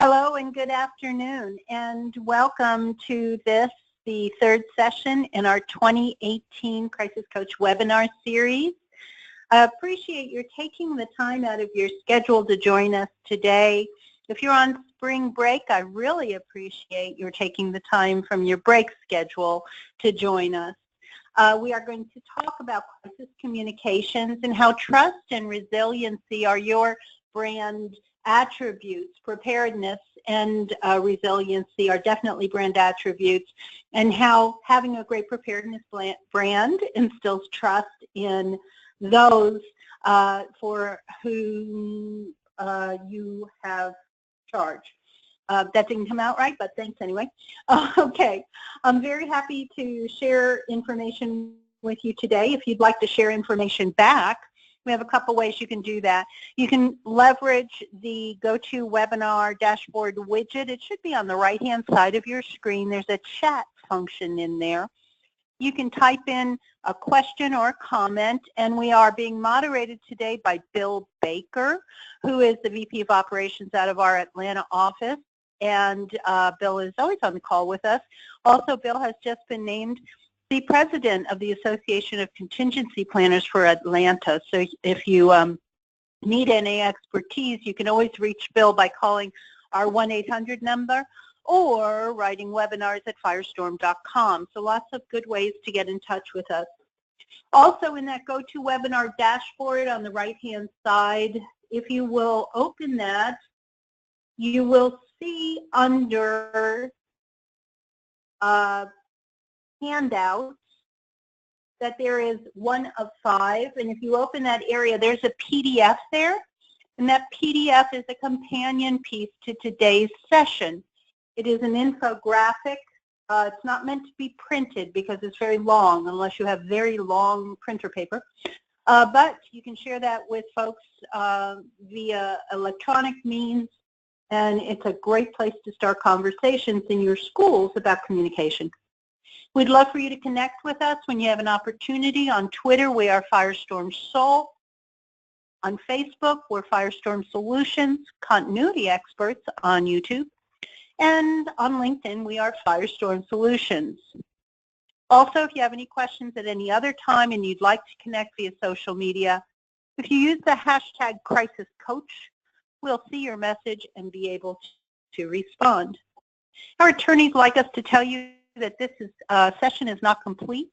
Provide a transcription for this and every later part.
Hello and good afternoon, and welcome to the third session in our 2018 Crisis Coach webinar series. I appreciate your taking the time out of your schedule to join us today. If you're on spring break, I really appreciate your taking the time from your break schedule to join us. We are going to talk about crisis communications and how trust and resiliency are your brand attributes. Preparedness and resiliency are definitely brand attributes, and how having a great preparedness brand instills trust in those for whom you have charge. That didn't come out right, but thanks anyway. Okay, I'm very happy to share information with you today. If you'd like to share information back, we have a couple ways you can do that. You can leverage the GoToWebinar dashboard widget. It should be on the right-hand side of your screen. There's a chat function in there. You can type in a question or a comment, and we are being moderated today by Bill Baker, who is the VP of Operations out of our Atlanta office, and Bill is always on the call with us. Also, Bill has just been named the president of the Association of Contingency Planners for Atlanta. So if you need any expertise, you can always reach Bill by calling our 1-800 number or writing webinars at firestorm.com. So lots of good ways to get in touch with us. Also in that GoToWebinar dashboard on the right-hand side, if you will open that, you will see under handouts that there is one of 5, and if you open that area, there's a PDF there, and that PDF is a companion piece to today's session. It is an infographic. It's not meant to be printed because it's very long, unless you have very long printer paper, but you can share that with folks via electronic means, and it's a great place to start conversations in your schools about communication. We'd love for you to connect with us when you have an opportunity. On Twitter, we are Firestorm Soul. On Facebook, we're Firestorm Solutions, Continuity Experts on YouTube. And on LinkedIn, we are Firestorm Solutions. Also, if you have any questions at any other time and you'd like to connect via social media, if you use the hashtag CrisisCoach, we'll see your message and be able to respond. Our attorneys like us to tell you that this session is not complete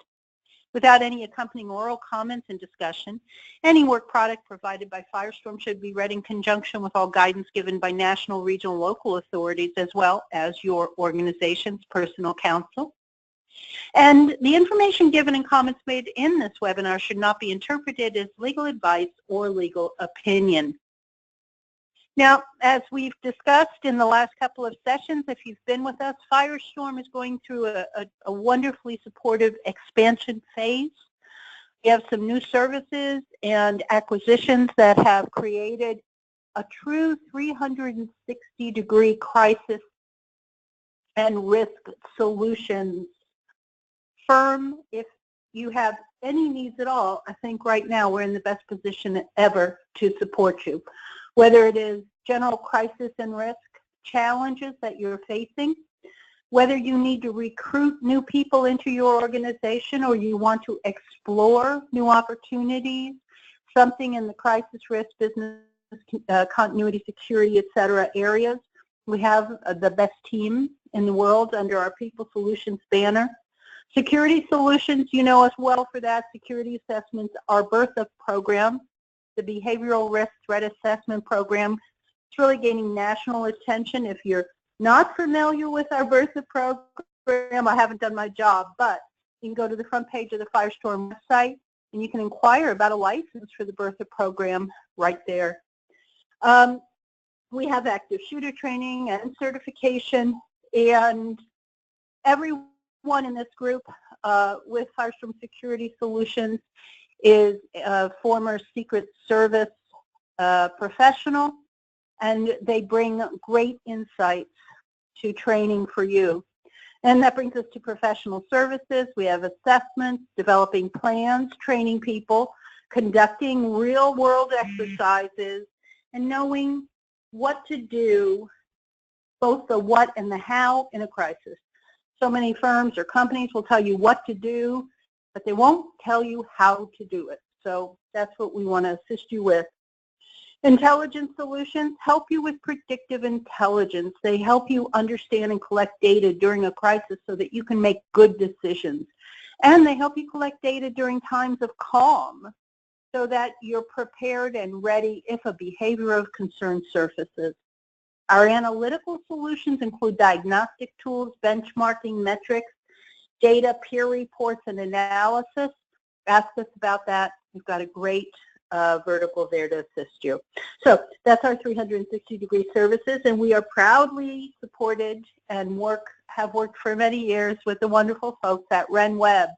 without any accompanying oral comments and discussion. Any work product provided by Firestorm should be read in conjunction with all guidance given by national, regional, local authorities, as well as your organization's personal counsel. And the information given and comments made in this webinar should not be interpreted as legal advice or legal opinion. Now, as we've discussed in the last couple of sessions, if you've been with us, Firestorm is going through a wonderfully supportive expansion phase. We have some new services and acquisitions that have created a true 360-degree crisis and risk solutions firm. If you have any needs at all, I think right now we're in the best position ever to support you. Whether it is general crisis and risk challenges that you're facing, whether you need to recruit new people into your organization or you want to explore new opportunities, something in the crisis risk, business continuity, security, etc. areas, we have the best team in the world under our People Solutions banner. Security Solutions, you know us well for that. Security assessments, our BERTHA program, the Behavioral Risk Threat Assessment Program. It's really gaining national attention. If you're not familiar with our BERTHA program, I haven't done my job, but you can go to the front page of the Firestorm website and you can inquire about a license for the BERTHA program right there. We have active shooter training and certification, and everyone in this group with Firestorm Security Solutions is a former Secret Service professional, and they bring great insights to training for you. And that brings us to professional services. We have assessments, developing plans, training people, conducting real-world exercises, and knowing what to do both the what and the how in a crisis. So many firms or companies will tell you what to do, but they won't tell you how to do it. So that's what we want to assist you with. Intelligence solutions help you with predictive intelligence. They help you understand and collect data during a crisis so that you can make good decisions. And they help you collect data during times of calm so that you're prepared and ready if a behavior of concern surfaces. Our analytical solutions include diagnostic tools, benchmarking metrics, data, peer reports, and analysis. Ask us about that. We've got a great vertical there to assist you. So that's our 360-degree services, and we are proudly supported and have worked for many years with the wonderful folks at RenWeb.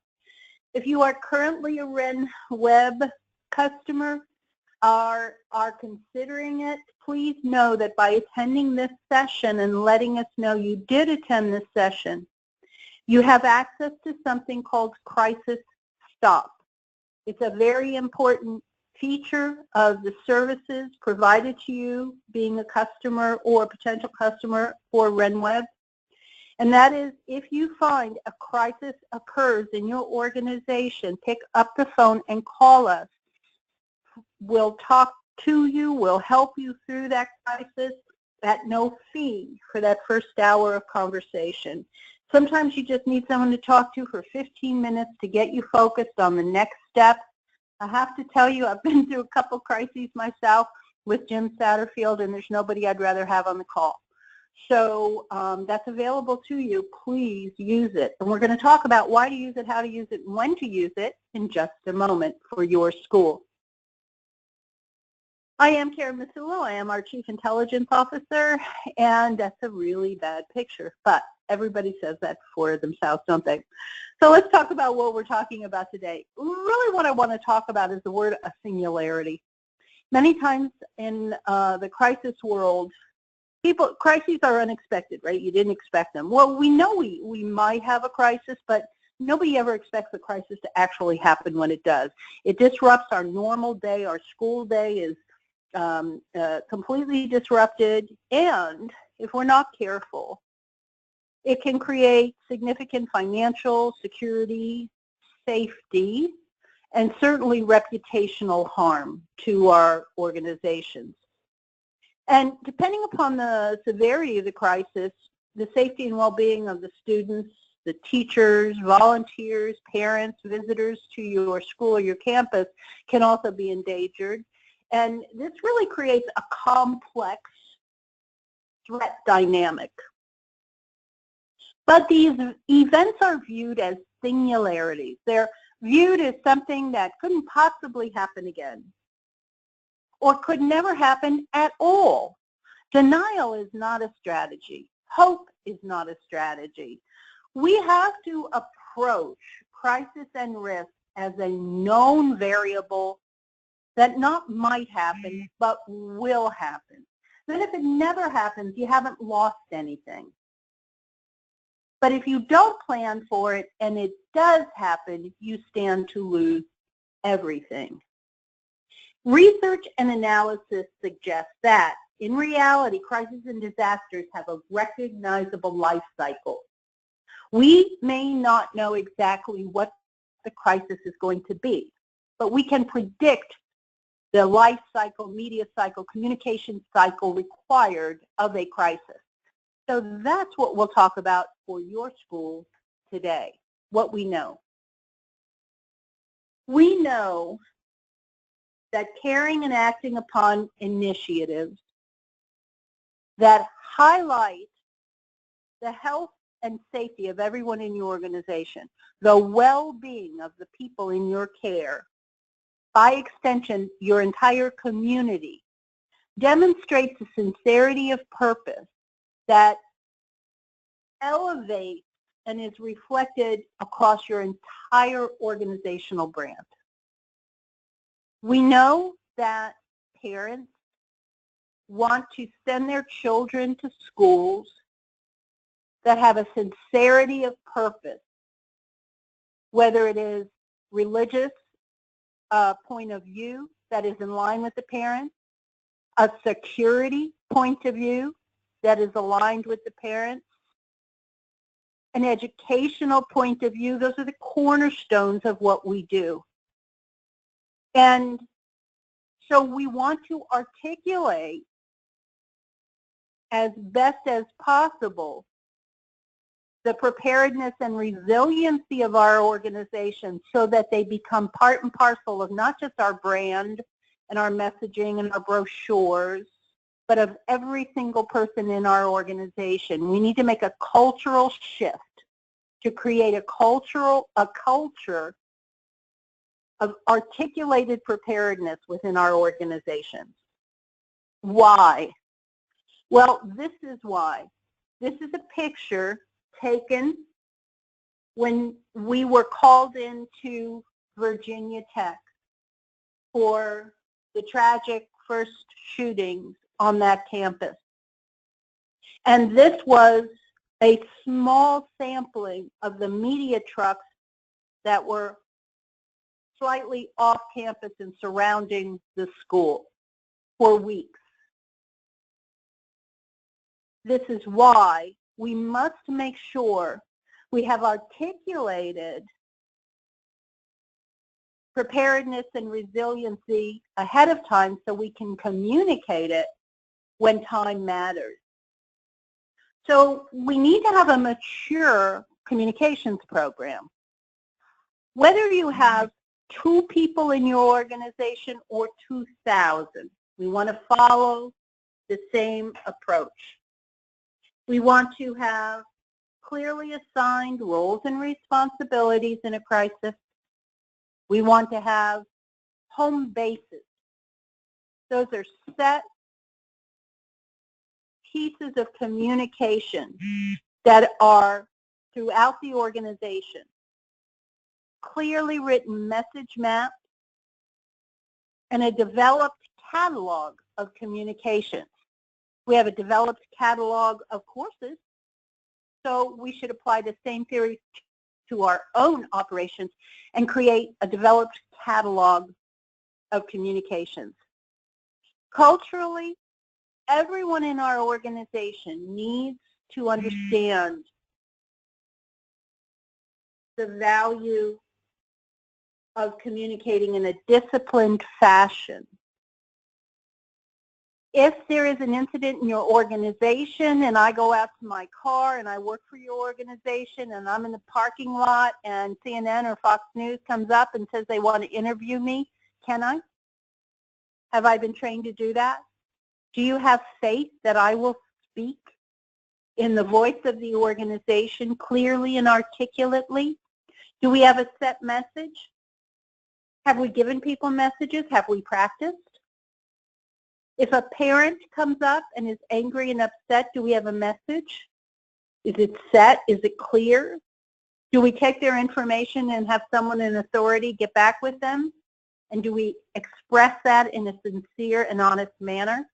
If you are currently a RenWeb customer, are considering it, please know that by attending this session and letting us know you did attend this session, you have access to something called Crisis Stop. It's a very important feature of the services provided to you being a customer or a potential customer for RenWeb. And that is, if you find a crisis occurs in your organization, pick up the phone and call us. We'll talk to you, we'll help you through that crisis at no fee for that first hour of conversation. Sometimes you just need someone to talk to for 15 minutes to get you focused on the next step. I have to tell you, I've been through a couple crises myself with Jim Satterfield, and there's nobody I'd rather have on the call. So that's available to you. Please use it. And we're going to talk about why to use it, how to use it, and when to use it in just a moment for your school. I am Karen Masullo. I am our Chief Intelligence Officer, and that's a really bad picture, but everybody says that for themselves, don't they? So let's talk about what we're talking about today. Really what I want to talk about is the word a singularity. Many times in the crisis world, crises are unexpected, right? You didn't expect them. Well, we know we might have a crisis, but nobody ever expects a crisis to actually happen when it does. It disrupts our normal day. Our school day is completely disrupted, and if we're not careful, it can create significant financial, security, safety, and certainly reputational harm to our organizations. And depending upon the severity of the crisis, the safety and well-being of the students, the teachers, volunteers, parents, visitors to your school or your campus can also be endangered. And this really creates a complex threat dynamic. But these events are viewed as singularities. They're viewed as something that couldn't possibly happen again or could never happen at all. Denial is not a strategy. Hope is not a strategy. We have to approach crisis and risk as a known variable that not might happen, but will happen. Then if it never happens, you haven't lost anything. But if you don't plan for it and it does happen, you stand to lose everything. Research and analysis suggest that, in reality, crises and disasters have a recognizable life cycle. We may not know exactly what the crisis is going to be, but we can predict the life cycle, media cycle, communication cycle required of a crisis. So that's what we'll talk about for your school today, what we know. We know that caring and acting upon initiatives that highlight the health and safety of everyone in your organization, the well-being of the people in your care, by extension, your entire community, demonstrates a sincerity of purpose that elevates and is reflected across your entire organizational brand. We know that parents want to send their children to schools that have a sincerity of purpose, whether it is religious point of view that is in line with the parents, a security point of view that is aligned with the parents, an educational point of view. Those are the cornerstones of what we do. And so we want to articulate as best as possible the preparedness and resiliency of our organization so that they become part and parcel of not just our brand and our messaging and our brochures, but of every single person in our organization. We need to make a cultural shift to create a culture of articulated preparedness within our organizations. Why? Well, this is why. This is a picture taken when we were called into Virginia Tech for the tragic first shootings on that campus. And this was a small sampling of the media trucks that were slightly off campus and surrounding the school for weeks. This is why we must make sure we have articulated preparedness and resiliency ahead of time so we can communicate it when time matters. So we need to have a mature communications program. Whether you have 2 people in your organization or 2,000, we want to follow the same approach. We want to have clearly assigned roles and responsibilities in a crisis. We want to have home bases. Those are set pieces of communication that are throughout the organization. Clearly written message maps and a developed catalog of communications. We have a developed catalog of courses, so we should apply the same theory to our own operations and create a developed catalog of communications. Culturally, everyone in our organization needs to understand the value of communicating in a disciplined fashion. If there is an incident in your organization and I go out to my car and I work for your organization and I'm in the parking lot and CNN or Fox News comes up and says they want to interview me, can I? Have I been trained to do that? Do you have faith that I will speak in the voice of the organization clearly and articulately? Do we have a set message? Have we given people messages? Have we practiced? If a parent comes up and is angry and upset, do we have a message? Is it set? Is it clear? Do we take their information and have someone in authority get back with them? And do we express that in a sincere and honest manner?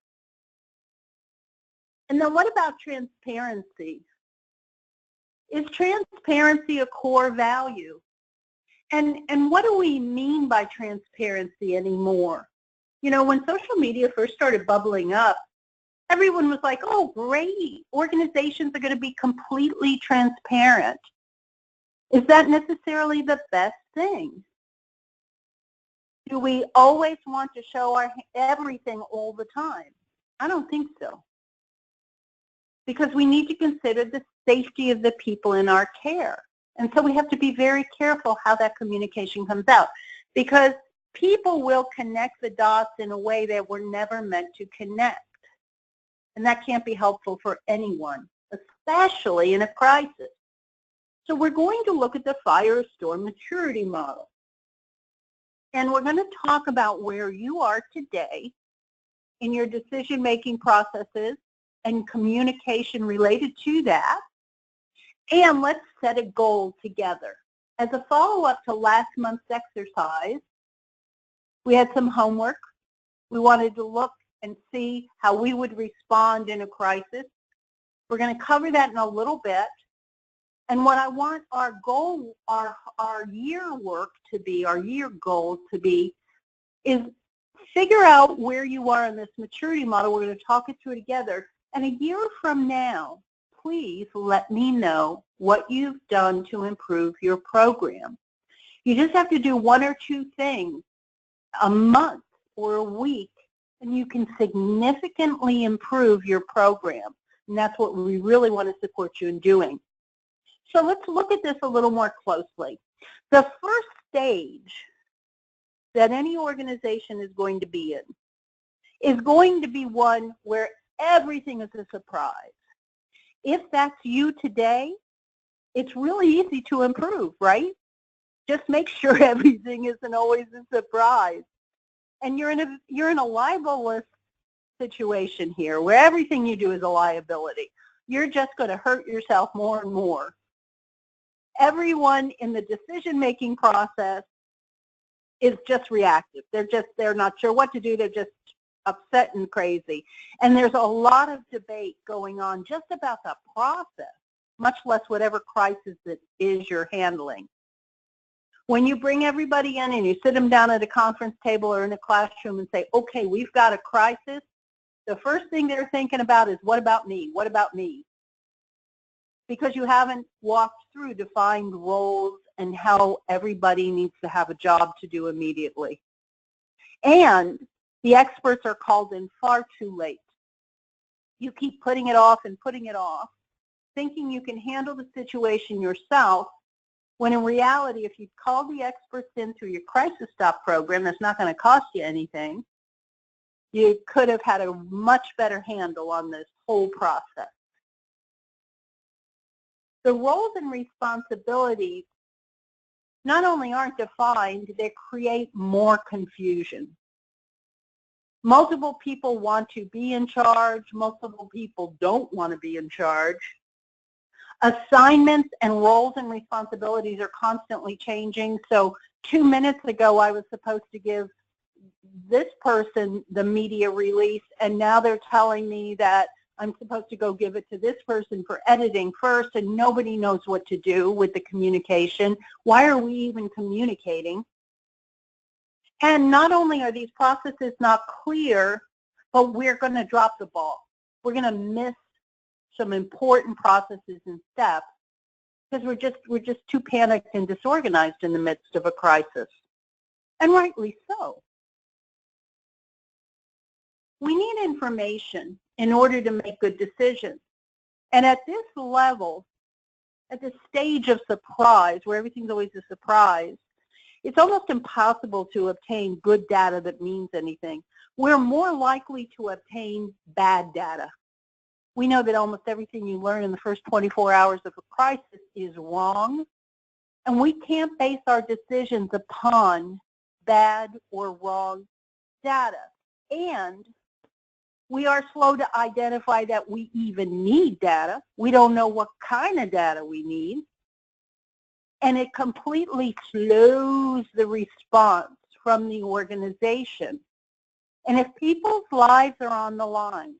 And then what about transparency? Is transparency a core value? And what do we mean by transparency anymore? You know, when social media first started bubbling up, everyone was like, oh, great, organizations are going to be completely transparent. Is that necessarily the best thing? Do we always want to show our everything all the time? I don't think so. Because we need to consider the safety of the people in our care. And so we have to be very careful how that communication comes out. Because people will connect the dots in a way that were never meant to connect. And that can't be helpful for anyone, especially in a crisis. So we're going to look at the Firestorm maturity model. And we're going to talk about where you are today in your decision-making processes and communication related to that. And let's set a goal together. As a follow-up to last month's exercise, we had some homework. We wanted to look and see how we would respond in a crisis. We're going to cover that in a little bit. And what I want our goal, our year work to be, our year goal to be, is figure out where you are in this maturity model. We're going to talk it through together. And a year from now, please let me know what you've done to improve your program. You just have to do one or two things a month or a week, and you can significantly improve your program. And that's what we really want to support you in doing. So let's look at this a little more closely. The first stage that any organization is going to be in is going to be one where everything is a surprise. If that's you today, it's really easy to improve, right? Just make sure everything isn't always a surprise. And you're in a libelous situation here where everything you do is a liability. You're just going to hurt yourself more and more. Everyone in the decision-making process is just reactive. They're not sure what to do. They're just upset and crazy. And there's a lot of debate going on just about the process, much less whatever crisis it is you're handling. When you bring everybody in and you sit them down at a conference table or in a classroom and say, okay, we've got a crisis, the first thing they're thinking about is, what about me? What about me? Because you haven't walked through defined roles and how everybody needs to have a job to do immediately. And the experts are called in far too late. You keep putting it off and putting it off, thinking you can handle the situation yourself, when in reality, if you call the experts in through your crisis stop program, that's not going to cost you anything. You could have had a much better handle on this whole process. The roles and responsibilities not only aren't defined, they create more confusion. Multiple people want to be in charge. Multiple people don't want to be in charge. Assignments and roles and responsibilities are constantly changing. So 2 minutes ago, I was supposed to give this person the media release, and now they're telling me that I'm supposed to go give it to this person for editing first, and nobody knows what to do with the communication. Why are we even communicating? And not only are these processes not clear, but we're going to drop the ball. We're going to miss some important processes and steps because we're just too panicked and disorganized in the midst of a crisis. And rightly so. We need information in order to make good decisions. And at this level, at the stage of surprise, where everything's always a surprise, it's almost impossible to obtain good data that means anything. We're more likely to obtain bad data. We know that almost everything you learn in the first 24 hours of a crisis is wrong, and we can't base our decisions upon bad or wrong data. And we are slow to identify that we even need data. We don't know what kind of data we need. And it completely slows the response from the organization. And if people's lives are on the line,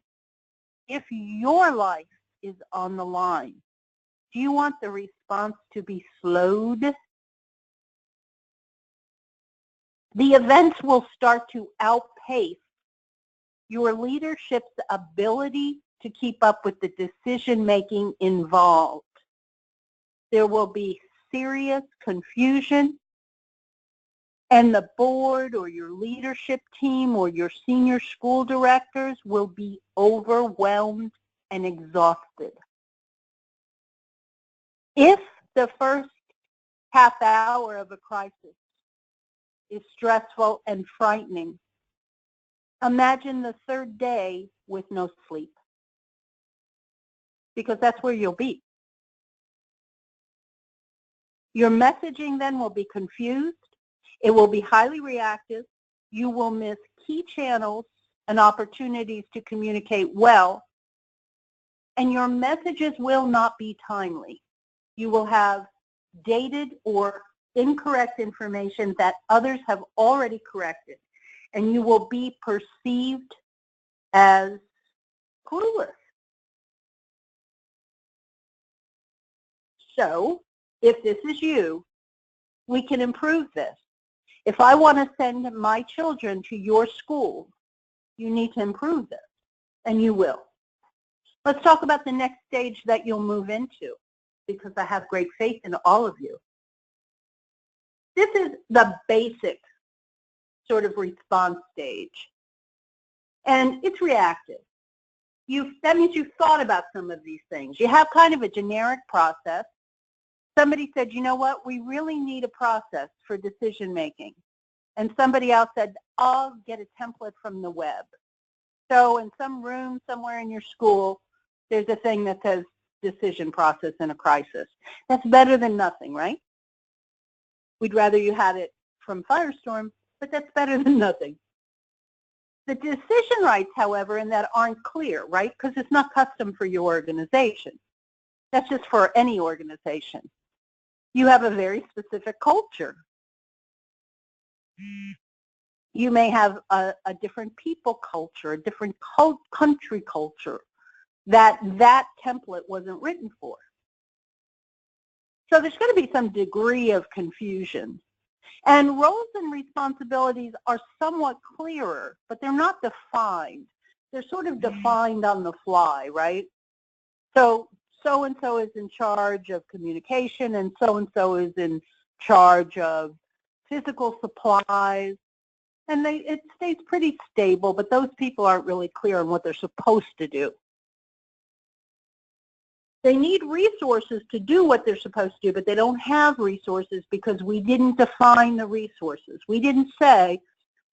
if your life is on the line, do you want the response to be slowed? The events will start to outpace your leadership's ability to keep up with the decision-making involved. There will be serious confusion, and the board or your leadership team or your senior school directors will be overwhelmed and exhausted. If the first half hour of a crisis is stressful and frightening, imagine the third day with no sleep, because that's where you'll be. Your messaging then will be confused. It will be highly reactive. You will miss key channels and opportunities to communicate well, and your messages will not be timely. You will have dated or incorrect information that others have already corrected, and you will be perceived as clueless. So, if this is you, we can improve this. If I want to send my children to your school, you need to improve this, and you will. Let's talk about the next stage that you'll move into, because I have great faith in all of you. This is the basic sort of response stage, and it's reactive. That means you've thought about some of these things. You have kind of a generic process. Somebody said, you know what, we really need a process for decision making. And somebody else said, I'll get a template from the web. So in some room somewhere in your school, there's a thing that says decision process in a crisis. That's better than nothing, right? We'd rather you had it from Firestorm, but that's better than nothing. The decision rights, however, in that aren't clear, right? Because it's not custom for your organization. That's just for any organization. You have a very specific culture. You may have a different people culture, a different country culture that template wasn't written for. So there's going to be some degree of confusion. And roles and responsibilities are somewhat clearer, but they're not defined. They're sort of defined on the fly, right? So-and-so is in charge of communication, and so-and-so is in charge of physical supplies. And it stays pretty stable, but those people aren't really clear on what they're supposed to do. They need resources to do what they're supposed to do, but they don't have resources because we didn't define the resources. We didn't say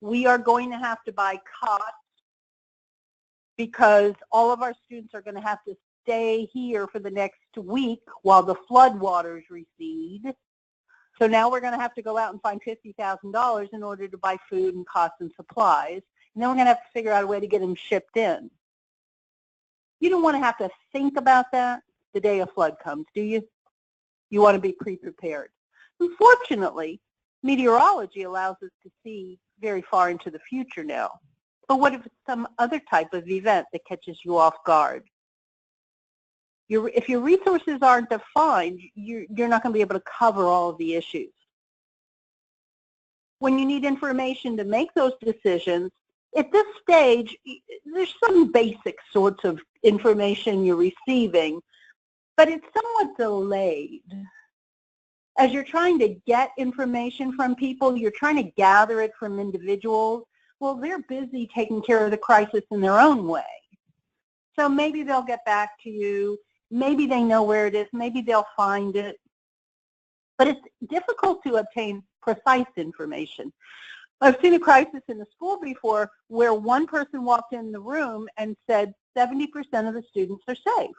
we are going to have to buy cots because all of our students are going to have to stay here for the next week while the flood waters recede. So now we're going to have to go out and find $50,000 in order to buy food and costs and supplies. And then we're going to have to figure out a way to get them shipped in. You don't want to have to think about that the day a flood comes, do you? You want to be pre-prepared. Unfortunately, meteorology allows us to see very far into the future now. But what if it's some other type of event that catches you off guard? If your resources aren't defined, you're not going to be able to cover all of the issues. When you need information to make those decisions, at this stage, there's some basic sorts of information you're receiving, but it's somewhat delayed. As you're trying to get information from people, you're trying to gather it from individuals. Well, they're busy taking care of the crisis in their own way. So maybe they'll get back to you. Maybe they know where it is. Maybe they'll find it. But it's difficult to obtain precise information. I've seen a crisis in a school before where one person walked in the room and said 70% of the students are safe.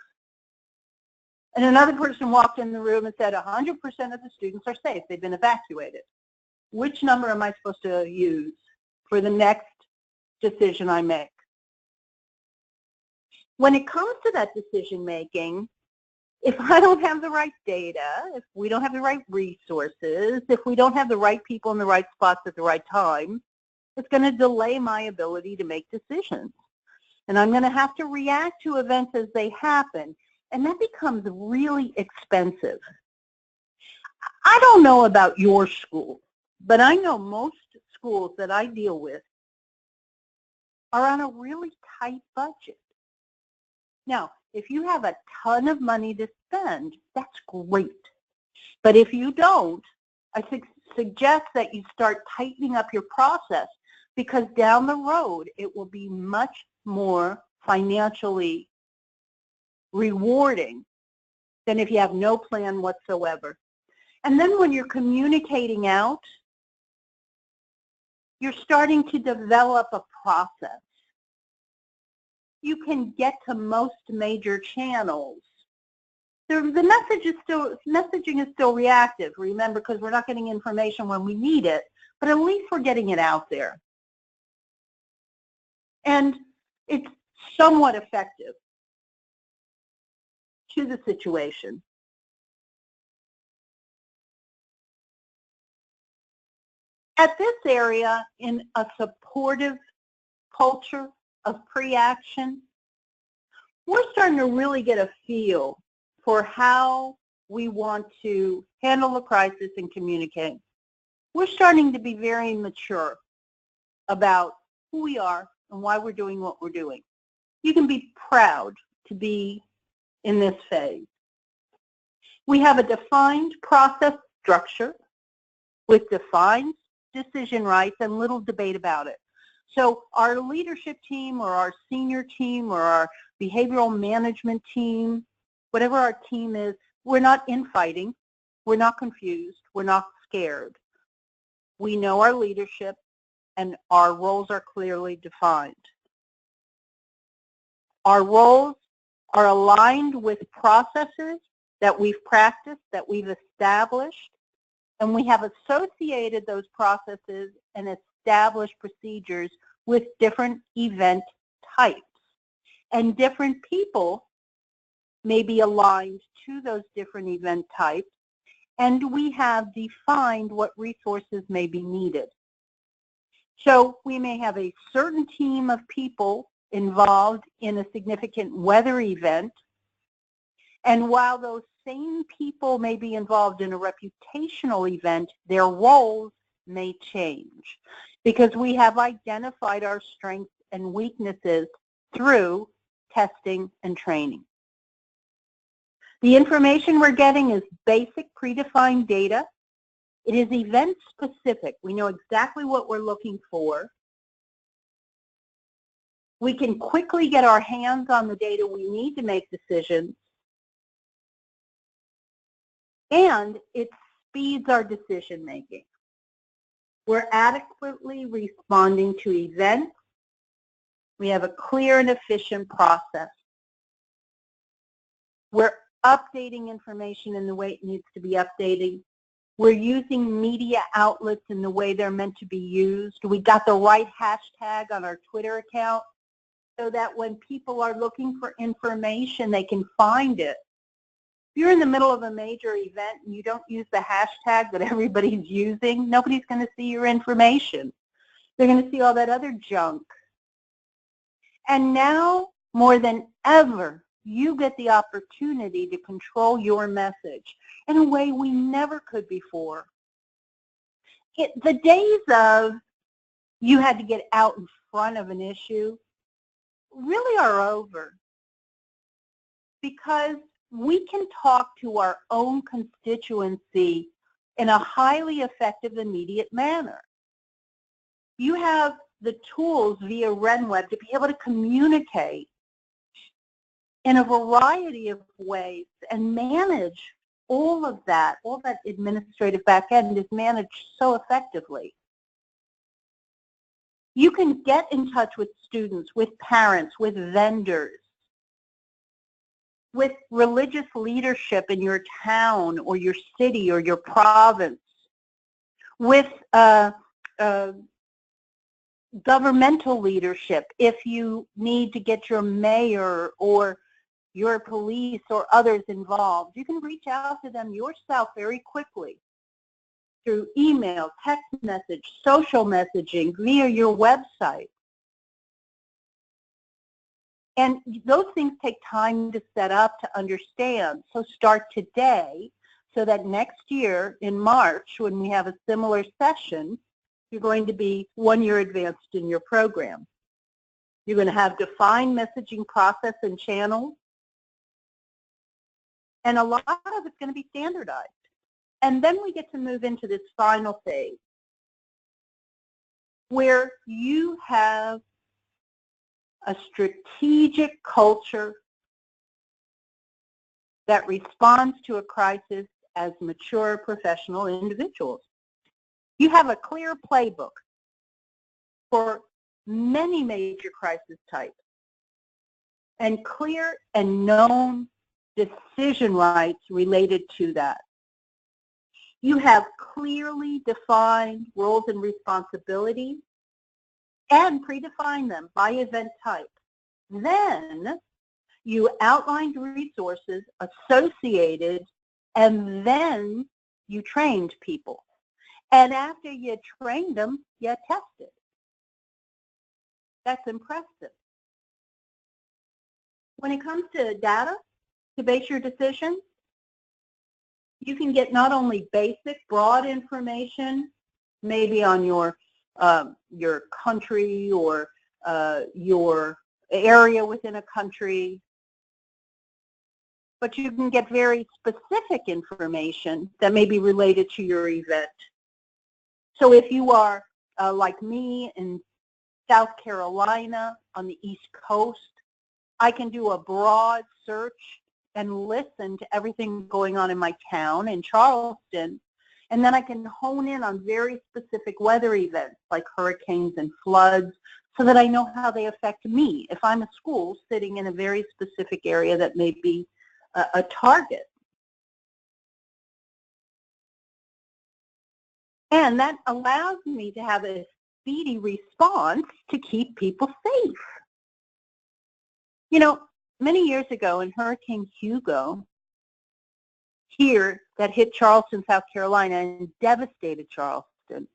And another person walked in the room and said 100% of the students are safe. They've been evacuated. Which number am I supposed to use for the next decision I make? When it comes to that decision making, if I don't have the right data, if we don't have the right resources, if we don't have the right people in the right spots at the right time, it's going to delay my ability to make decisions. And I'm going to have to react to events as they happen. And that becomes really expensive. I don't know about your school, but I know most schools that I deal with are on a really tight budget. Now, if you have a ton of money to spend, that's great. But if you don't, I suggest that you start tightening up your process, because down the road, it will be much more financially rewarding than if you have no plan whatsoever. And then when you're communicating out, you're starting to develop a process. You can get to most major channels. The messaging is still reactive, remember, because we're not getting information when we need it, but at least we're getting it out there. And it's somewhat effective to the situation. At this area, in a supportive culture of pre-action, we're starting to really get a feel for how we want to handle the crisis and communicate. We're starting to be very mature about who we are and why we're doing what we're doing. You can be proud to be in this phase. We have a defined process structure with defined decision rights and little debate about it. So our leadership team or our senior team or our behavioral management team, whatever our team is, we're not infighting, we're not confused, we're not scared. We know our leadership and our roles are clearly defined. Our roles are aligned with processes that we've practiced, that we've established, and we have associated those processes and established procedures with different event types. And different people may be aligned to those different event types, and we have defined what resources may be needed. So we may have a certain team of people involved in a significant weather event, and while those same people may be involved in a reputational event, their roles may change because we have identified our strengths and weaknesses through testing and training. The information we're getting is basic predefined data. It is event specific. We know exactly what we're looking for. We can quickly get our hands on the data we need to make decisions. And it speeds our decision making. We're adequately responding to events. We have a clear and efficient process. We're updating information in the way it needs to be updated. We're using media outlets in the way they're meant to be used. We got the right hashtag on our Twitter account so that when people are looking for information, they can find it. If you're in the middle of a major event and you don't use the hashtag that everybody's using, nobody's going to see your information. They're going to see all that other junk. And now, more than ever, you get the opportunity to control your message in a way we never could before. The days of you had to get out in front of an issue really are over because we can talk to our own constituency in a highly effective, immediate manner. You have the tools via RenWeb to be able to communicate in a variety of ways and manage all of that administrative back end is managed so effectively. You can get in touch with students, with parents, with vendors, with religious leadership in your town or your city or your province, with governmental leadership if you need to get your mayor or your police or others involved. You can reach out to them yourself very quickly through email, text message, social messaging, via your website. And those things take time to set up, to understand. So start today so that next year in March, when we have a similar session, you're going to be 1 year advanced in your program. You're going to have defined messaging process and channels. And a lot of it's going to be standardized. And then we get to move into this final phase where you have a strategic culture that responds to a crisis as mature professional individuals. You have a clear playbook for many major crisis types and clear and known decision rights related to that. You have clearly defined roles and responsibilities and predefine them by event type. Then you outlined resources associated, and then you trained people. And after you trained them, you tested. That's impressive. When it comes to data to base your decisions, you can get not only basic, broad information, maybe on your country or your area within a country, but you can get very specific information that may be related to your event. So if you are like me in South Carolina on the East Coast, I can do a broad search and listen to everything going on in my town in Charleston, and then I can hone in on very specific weather events like hurricanes and floods so that I know how they affect me if I'm a school sitting in a very specific area that may be a target. And that allows me to have a speedy response to keep people safe. You know, many years ago in Hurricane Hugo here that hit Charleston, South Carolina and devastated Charleston,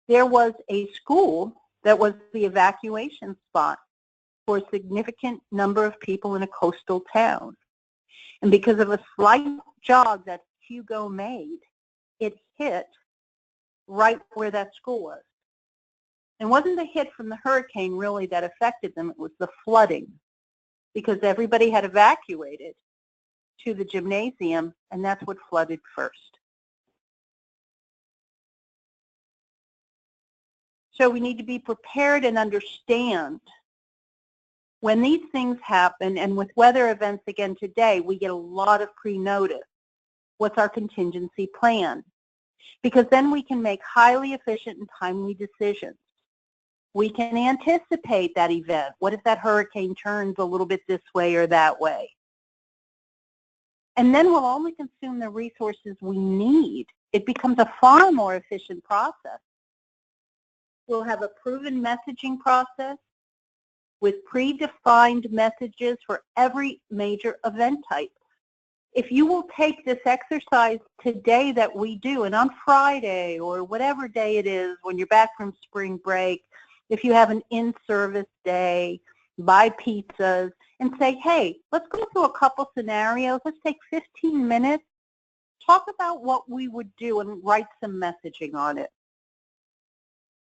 there was a school that was the evacuation spot for a significant number of people in a coastal town. And because of a slight jog that Hugo made, it hit right where that school was. It wasn't the hit from the hurricane really that affected them, it was the flooding, because everybody had evacuated to the gymnasium, and that's what flooded first. So we need to be prepared and understand when these things happen, and with weather events again today, we get a lot of pre-notice. What's our contingency plan? Because then we can make highly efficient and timely decisions. We can anticipate that event. What if that hurricane turns a little bit this way or that way? And then we'll only consume the resources we need. It becomes a far more efficient process. We'll have a proven messaging process with predefined messages for every major event type. If you will take this exercise today that we do, and on Friday or whatever day it is when you're back from spring break, if you have an in-service day, buy pizzas, and say, hey, let's go through a couple scenarios. Let's take 15 minutes, talk about what we would do, and write some messaging on it.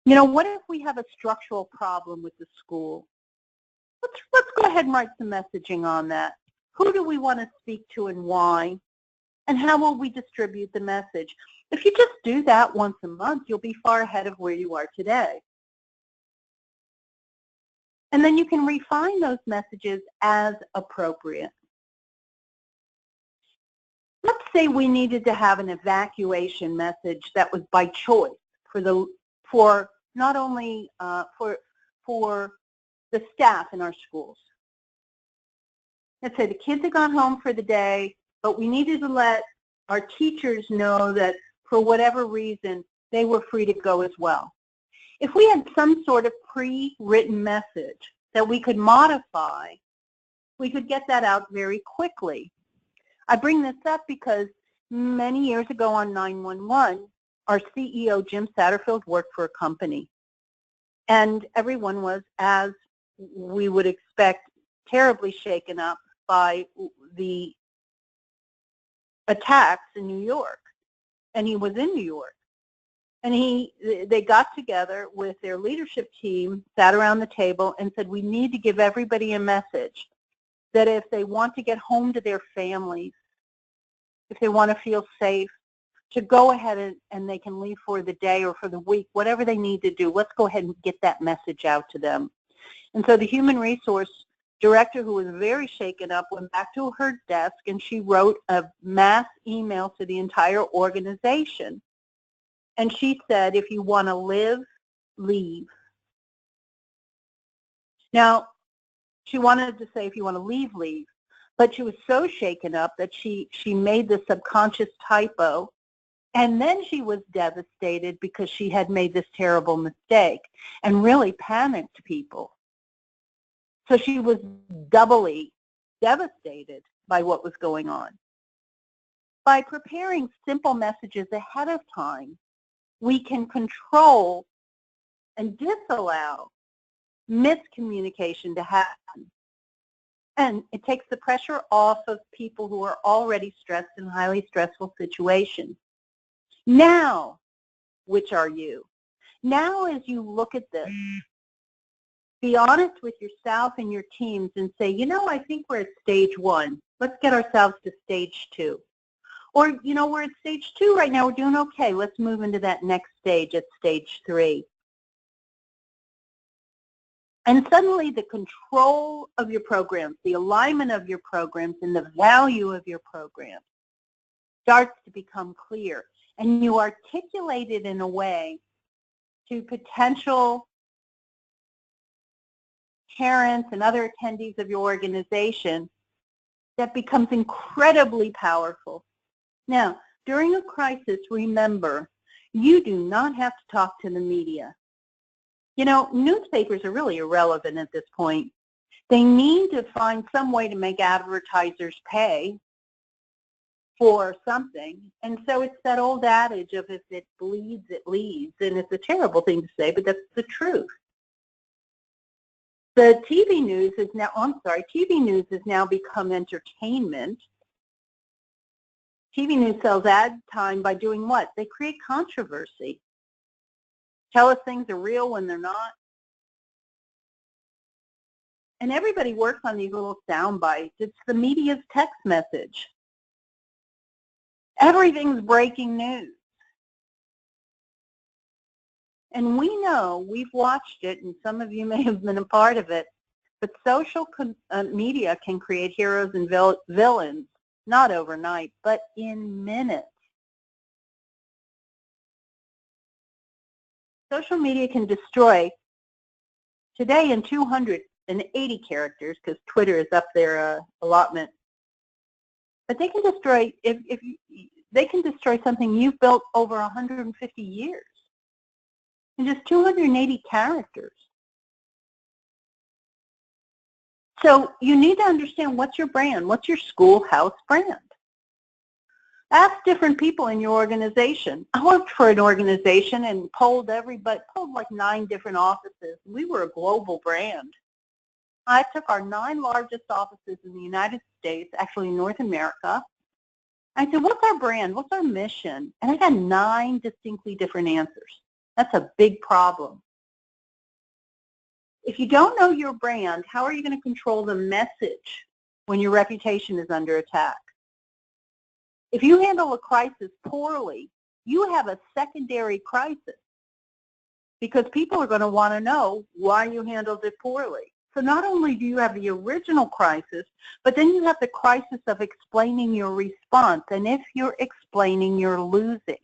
You know, what if we have a structural problem with the school? Let's go ahead and write some messaging on that. Who do we want to speak to and why? And how will we distribute the message? If you just do that once a month, you'll be far ahead of where you are today. And then you can refine those messages as appropriate. Let's say we needed to have an evacuation message that was by choice for not only for the staff in our schools. Let's say the kids had gone home for the day, but we needed to let our teachers know that for whatever reason, they were free to go as well. If we had some sort of pre-written message that we could modify, we could get that out very quickly. I bring this up because many years ago on 911, our CEO, Jim Satterfield, worked for a company. And everyone was, as we would expect, terribly shaken up by the attacks in New York. And he was in New York. And they got together with their leadership team, sat around the table, and said, we need to give everybody a message that if they want to get home to their families, if they want to feel safe, to go ahead and they can leave for the day or for the week, whatever they need to do, let's go ahead and get that message out to them. And so the human resource director, who was very shaken up, went back to her desk and she wrote a mass email to the entire organization. And she said, if you want to live, leave. Now, she wanted to say, if you want to leave, leave. But she was so shaken up that she made the subconscious typo. And then she was devastated because she had made this terrible mistake and really panicked people. So she was doubly devastated by what was going on. By preparing simple messages ahead of time, we can control and disallow miscommunication to happen. And it takes the pressure off of people who are already stressed in highly stressful situations. Now, which are you? Now, as you look at this, Be honest with yourself and your teams and say, you know, I think we're at stage 1. Let's get ourselves to stage 2. Or, you know, we're at stage 2 right now. We're doing okay. Let's move into that next stage at stage 3. And suddenly the control of your programs, the alignment of your programs, and the value of your programs starts to become clear. And you articulate it in a way to potential parents and other attendees of your organization that becomes incredibly powerful. Now, during a crisis, remember, you do not have to talk to the media. You know, newspapers are really irrelevant at this point. They need to find some way to make advertisers pay for something. And so it's that old adage of if it bleeds, it leads. And it's a terrible thing to say, but that's the truth. The TV news is now, TV news has now become entertainment. TV news sells ad time by doing what? They create controversy. Tell us things are real when they're not. And everybody works on these little sound bites. It's the media's text message. Everything's breaking news. And we know, we've watched it, and some of you may have been a part of it, but social media can create heroes and villains, not overnight, but in minutes. Social media can destroy, today in 280 characters, because Twitter is up their allotment, but they can destroy, they can destroy something you've built over 150 years in just 280 characters. So you need to understand what's your brand, what's your schoolhouse brand. Ask different people in your organization. I worked for an organization and polled like 9 different offices. We were a global brand. I took our 9 largest offices in the United States, actually North America. I said, what's our brand? What's our mission? And I got 9 distinctly different answers. That's a big problem. If you don't know your brand, how are you going to control the message when your reputation is under attack? If you handle a crisis poorly, you have a secondary crisis because people are going to want to know why you handled it poorly. So not only do you have the original crisis, but then you have the crisis of explaining your response. And if you're explaining, you're losing.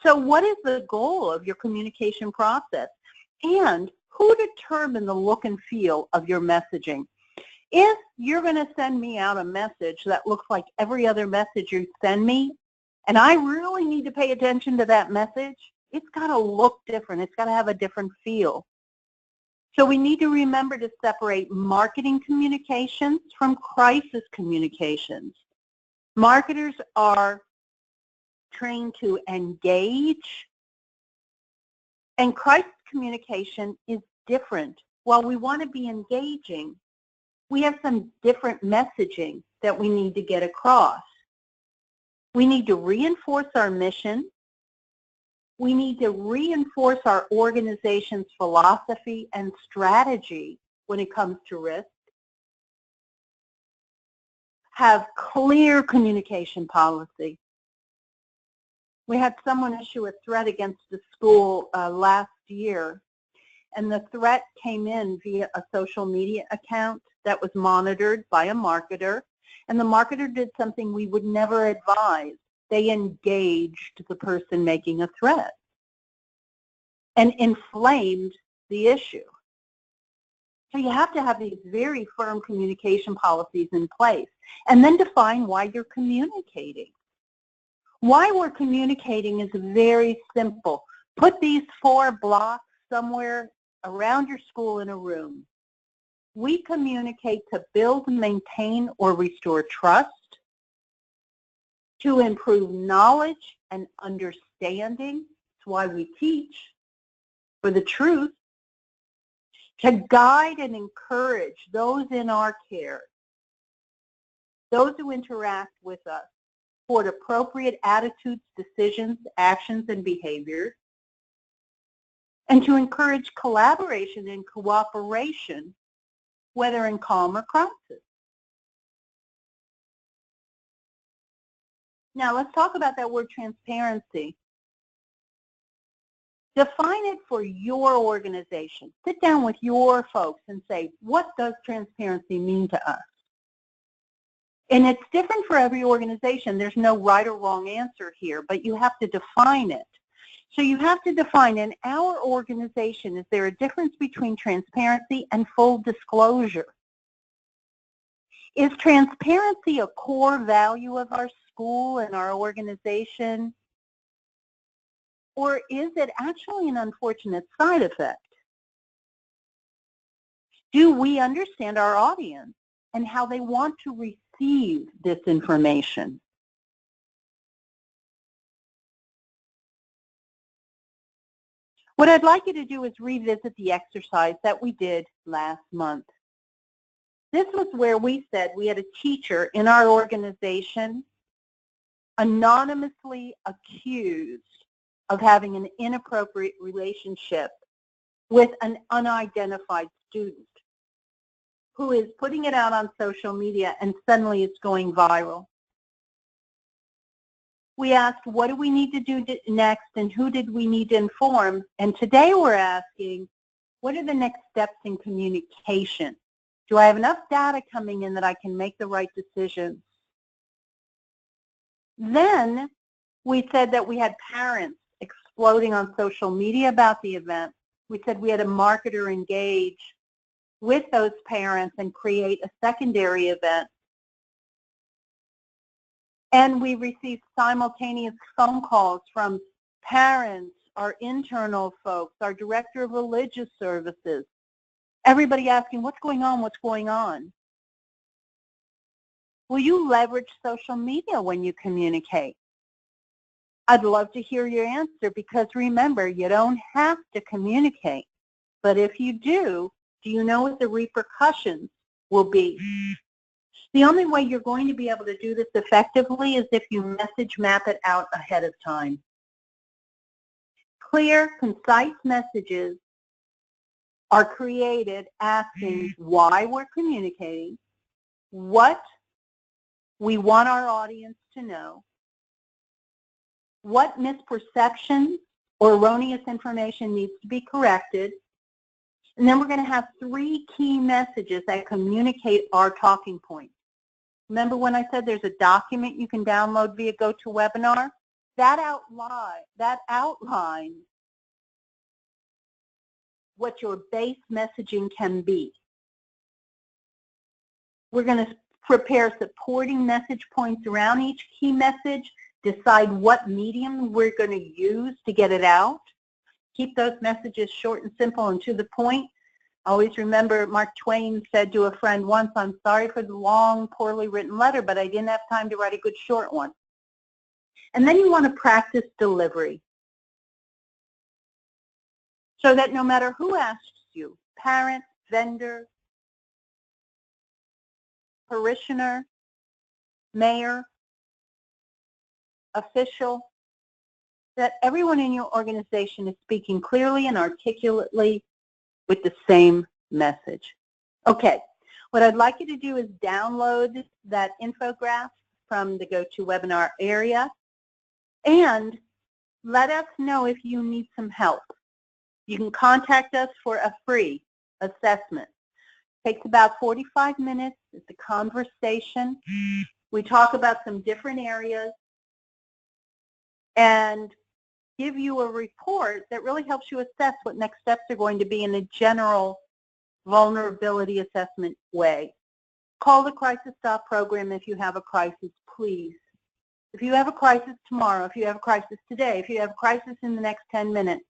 So what is the goal of your communication process? And who determines the look and feel of your messaging? If you're going to send me out a message that looks like every other message you send me, and I really need to pay attention to that message, it's got to look different. It's got to have a different feel. So we need to remember to separate marketing communications from crisis communications. Marketers are trained to engage, and crisis communication is different. While we want to be engaging, we have some different messaging that we need to get across. We need to reinforce our mission. We need to reinforce our organization's philosophy and strategy when it comes to risk. Have clear communication policy. We had someone issue a threat against the school last year, and the threat came in via a social media account that was monitored by a marketer, and the marketer did something we would never advise. They engaged the person making a threat and inflamed the issue. So you have to have these very firm communication policies in place, and then define why you're communicating. Why we're communicating is very simple. Put these 4 blocks somewhere around your school in a room. We communicate to build, maintain, or restore trust, to improve knowledge and understanding. That's why we teach for the truth, to guide and encourage those in our care, those who interact with us, toward appropriate attitudes, decisions, actions, and behaviors, and to encourage collaboration and cooperation, whether in calm or crisis. Now let's talk about that word transparency. Define it for your organization. Sit down with your folks and say, what does transparency mean to us? And it's different for every organization. There's no right or wrong answer here, but you have to define it. So you have to define, in our organization, is there a difference between transparency and full disclosure? Is transparency a core value of our school and our organization? Or is it actually an unfortunate side effect? Do we understand our audience and how they want to receive this information? What I'd like you to do is revisit the exercise that we did last month. This was where we said we had a teacher in our organization anonymously accused of having an inappropriate relationship with an unidentified student who is putting it out on social media, and suddenly it's going viral. We asked, what do we need to do next, and who did we need to inform? And today we're asking, what are the next steps in communication? Do I have enough data coming in that I can make the right decisions? Then we said that we had parents exploding on social media about the event. We said we had a marketer engage with those parents and create a secondary event. And we received simultaneous phone calls from parents, our internal folks, our director of religious services, everybody asking, what's going on, what's going on? Will you leverage social media when you communicate? I'd love to hear your answer, because remember, you don't have to communicate. But if you do you know what the repercussions will be? The only way you're going to be able to do this effectively is if you message map it out ahead of time. Clear, concise messages are created asking why we're communicating, what we want our audience to know, what misperceptions or erroneous information needs to be corrected, and then we're going to have 3 key messages that communicate our talking points. Remember when I said there's a document you can download via GoToWebinar? That outlines what your base messaging can be. We're going to prepare supporting message points around each key message, decide what medium we're going to use to get it out. Keep those messages short and simple and to the point. Always remember Mark Twain said to a friend once, I'm sorry for the long, poorly written letter, but I didn't have time to write a good short one. And then you want to practice delivery, so that no matter who asks you, parent, vendor, parishioner, mayor, official, that everyone in your organization is speaking clearly and articulately with the same message. Okay, what I'd like you to do is download that infographic from the GoToWebinar area and let us know if you need some help. You can contact us for a free assessment. It takes about 45 minutes. It's a conversation. We talk about some different areas and give you a report that really helps you assess what next steps are going to be in a general vulnerability assessment way. Call the Crisis Stop program if you have a crisis, please. If you have a crisis tomorrow, if you have a crisis today, if you have a crisis in the next 10 minutes,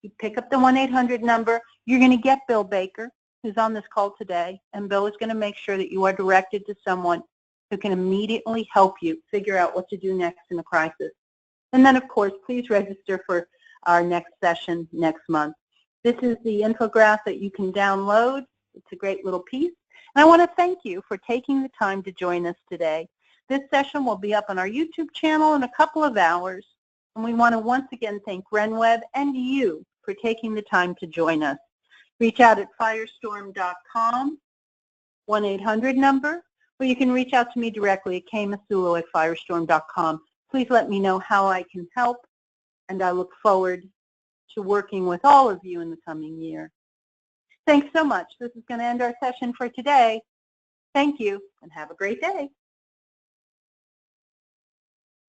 you pick up the 1-800 number. You're going to get Bill Baker, who's on this call today, and Bill is going to make sure that you are directed to someone who can immediately help you figure out what to do next in a crisis. And then, of course, please register for our next session next month. This is the infographic that you can download. It's a great little piece. And I want to thank you for taking the time to join us today. This session will be up on our YouTube channel in a couple of hours. And we want to once again thank RenWeb and you for taking the time to join us. Reach out at firestorm.com, 1-800 number, or you can reach out to me directly at kmasullo@firestorm.com. Please let me know how I can help, and I look forward to working with all of you in the coming year. Thanks so much. This is going to end our session for today. Thank you, and have a great day.